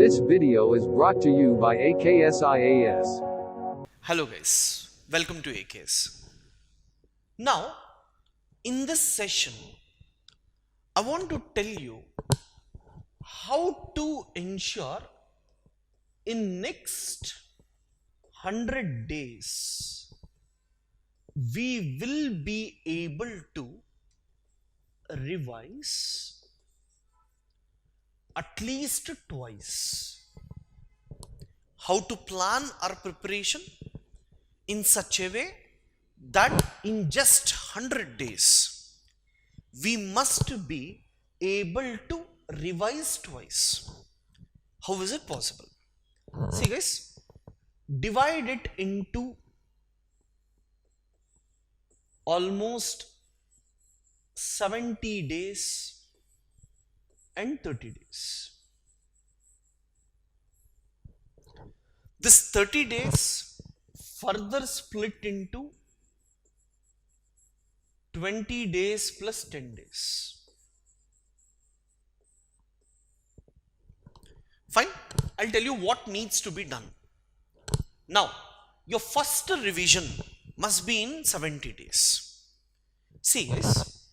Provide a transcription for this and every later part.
This video is brought to you by AKSIAS. Hello guys, welcome to AKS. Now, in this session, I want to tell you how to ensure in next 100 days we will be able to revise at least twice. How to plan our preparation in such a way that in just 100 days we must be able to revise twice. How is it possible? See guys, divide it into almost 70 days and 30 days. This 30 days further split into 20 days plus 10 days. Fine, I'll tell you what needs to be done. Now, your first revision must be in 70 days. See guys,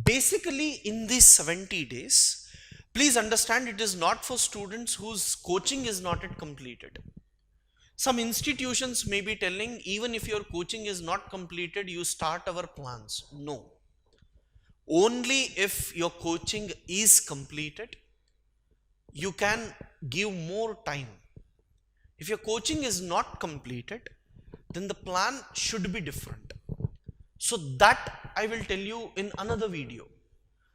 basically in these 70 days, please understand it is not for students whose coaching is not yet completed. Some institutions may be telling even if your coaching is not completed, you start our plans. No. Only if your coaching is completed, you can give more time. If your coaching is not completed, then the plan should be different. So that I will tell you in another video.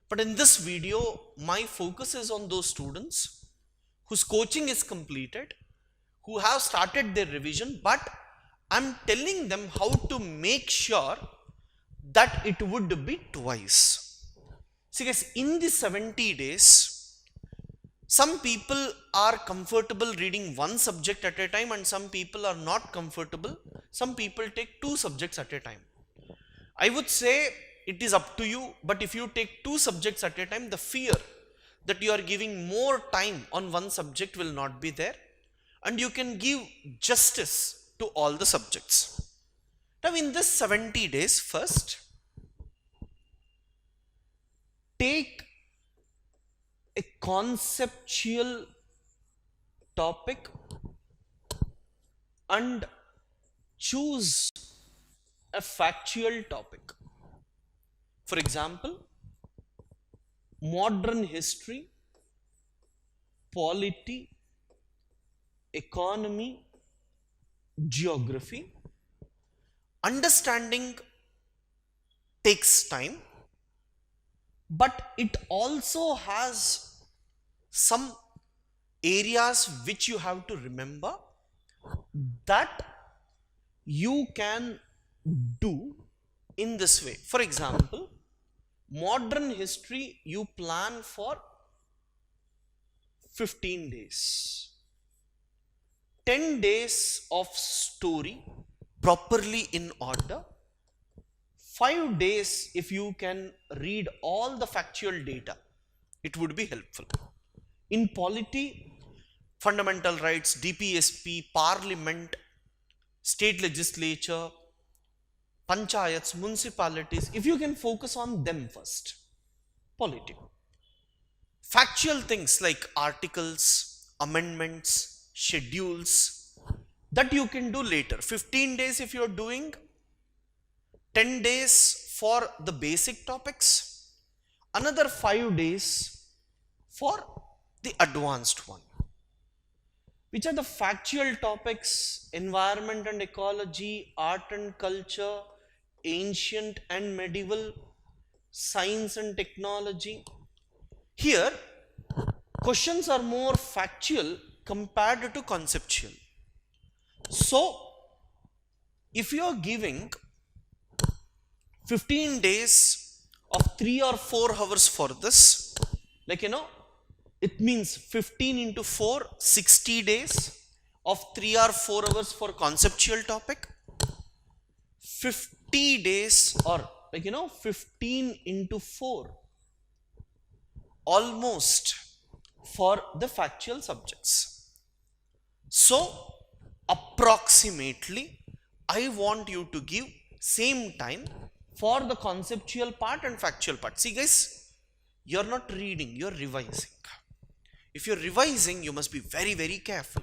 But in this video, my focus is on those students whose coaching is completed, who have started their revision, but I'm telling them how to make sure that it would be twice. See guys, in the 70 days, some people are comfortable reading one subject at a time and some people are not comfortable. Some people take two subjects at a time. I would say it is up to you, but if you take two subjects at a time, the fear that you are giving more time on one subject will not be there, and you can give justice to all the subjects. Now in this 70 days, first take a conceptual topic and choose a factual topic. For example, modern history, polity, economy, geography. Understanding takes time, but it also has some areas which you have to remember that you can do in this way. For example, modern history you plan for 15 days. 10 days of story properly in order. 5 days if you can read all the factual data, it would be helpful. In polity, fundamental rights, DPSP, parliament, state legislature, panchayats, municipalities, if you can focus on them first. Polity. Factual things like articles, amendments, schedules, that you can do later. 15 days if you are doing, 10 days for the basic topics, another 5 days for the advanced one. Which are the factual topics? Environment and ecology, art and culture, ancient and medieval, science and technology. Here, questions are more factual compared to conceptual. So, if you are giving 15 days of 3 or 4 hours for this, like it means 15 into 4, 60 days of 3 or 4 hours for conceptual topic, 50 days or 15 into 4, almost for the factual subjects. So approximately I want you to give same time for the conceptual part and factual part. See guys, you're not reading, you're revising. If you're revising, you must be very, very careful.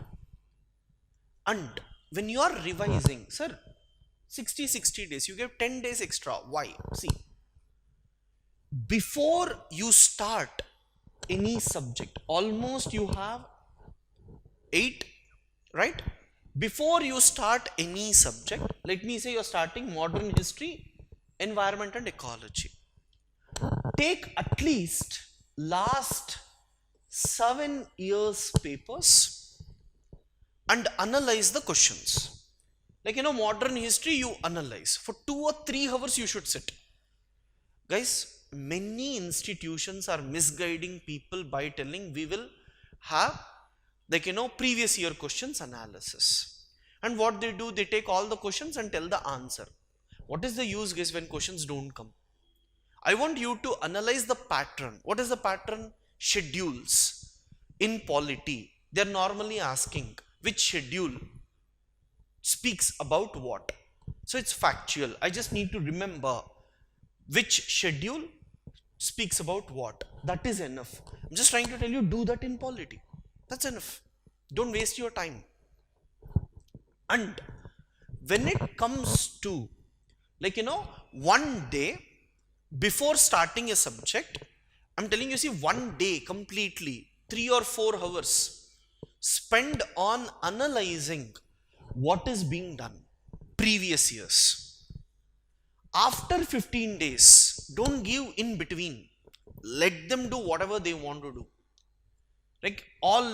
And when you are revising, sir, 60 days, you give 10 days extra. Why? See, before you start any subject, almost you have 8, right? Before you start any subject, let me say you're starting modern history, environment and ecology. Take at least last 7 years papers and analyze the questions. Like, modern history, you analyze. For 2 or 3 hours, you should sit. Guys, many institutions are misguiding people by telling we will have, previous year questions analysis. And what they do, they take all the questions and tell the answer. What is the use, guys, when questions don't come? I want you to analyze the pattern. What is the pattern? Schedules. In polity, they are normally asking which schedule speaks about what. So it's factual. I just need to remember which schedule speaks about what. That is enough. I'm just trying to tell you, do that in polity. That's enough. Don't waste your time. And when it comes to, one day before starting a subject, I'm telling you, see, one day completely, 3 or 4 hours, spend on analyzing what is being done previous years. After 15 days, don't give in between. Let them do whatever they want to do. Like all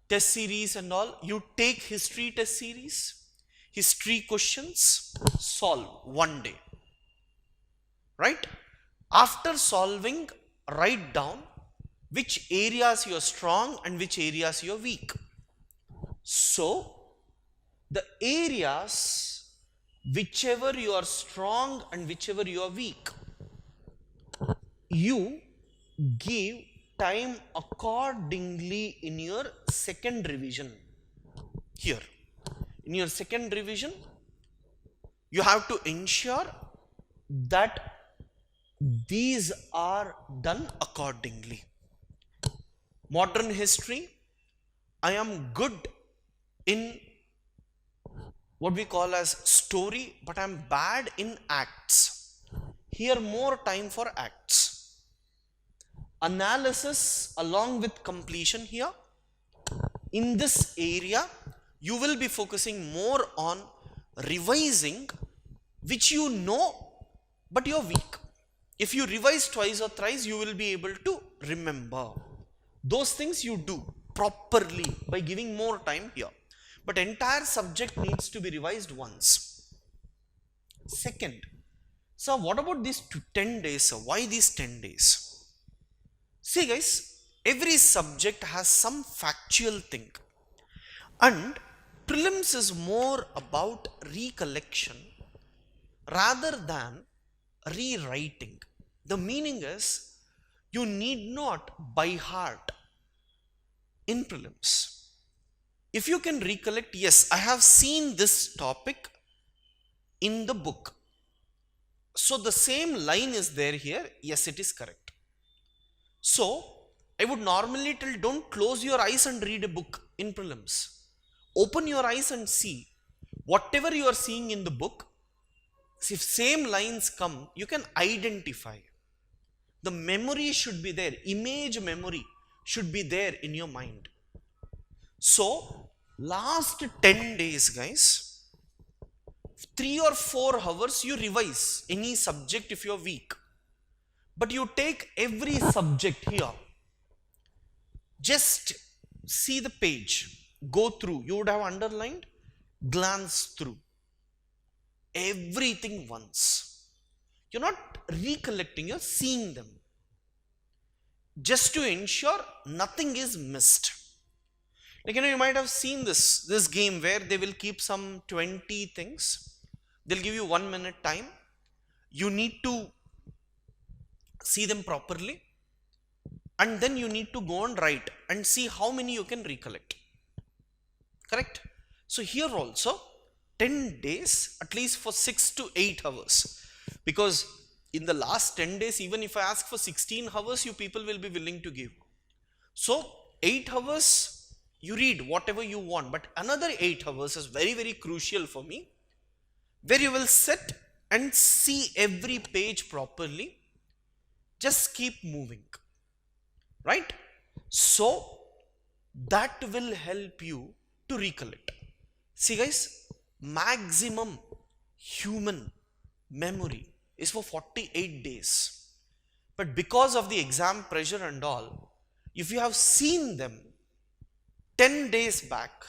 test series and all, you take history test series, history questions, solve one day. Right? After solving, write down which areas you are strong and which areas you are weak. So, the areas whichever you are strong and whichever you are weak, you give time accordingly in your second revision. Here, in your second revision, you have to ensure that these are done accordingly. Modern history, I am good in what we call as story, but I am bad in acts. Here, more time for acts. Analysis along with completion here. In this area, you will be focusing more on revising, which you know, but you're weak. If you revise twice or thrice, you will be able to remember. Those things you do properly by giving more time here. But entire subject needs to be revised once. Second, so what about these 10 days? So why these 10 days? See guys, every subject has some factual thing. And prelims is more about recollection rather than rewriting. The meaning is, you need not by heart in prelims. If you can recollect, yes, I have seen this topic in the book. So the same line is there here. Yes, it is correct. So I would normally tell, don't close your eyes and read a book in prelims. Open your eyes and see whatever you are seeing in the book. If same lines come, you can identify. The memory should be there. Image memory should be there in your mind. So, last 10 days, guys, 3 or 4 hours you revise any subject if you are weak. But you take every subject here. Just see the page. Go through. You would have underlined. Glance through. Everything once. You're not recollecting, you're seeing them. Just to ensure nothing is missed. Like, you might have seen this game where they will keep some 20 things. They'll give you 1 minute time. You need to see them properly. and then you need to go and write and see how many you can recollect. Correct? So here also 10 days, at least for 6 to 8 hours, because in the last 10 days, even if I ask for 16 hours, you people will be willing to give. So 8 hours you read whatever you want, but another 8 hours is very, very crucial for me, where you will sit and see every page properly. Just keep moving, right? So that will help you to recollect. See guys, maximum human memory is for 48 days. But because of the exam pressure and all, if you have seen them 10 days back,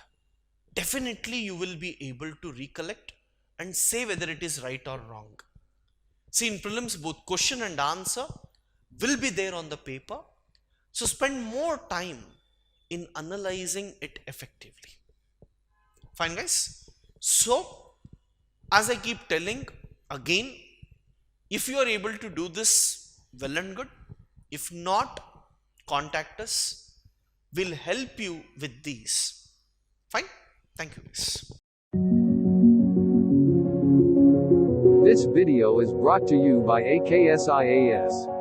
definitely you will be able to recollect and say whether it is right or wrong. See, in prelims, both question and answer will be there on the paper. So spend more time in analyzing it effectively. Fine guys? So, as I keep telling again, if you are able to do this, well and good. If not, contact us. We'll help you with these. Fine? Thank you guys. This video is brought to you by AKSIAS.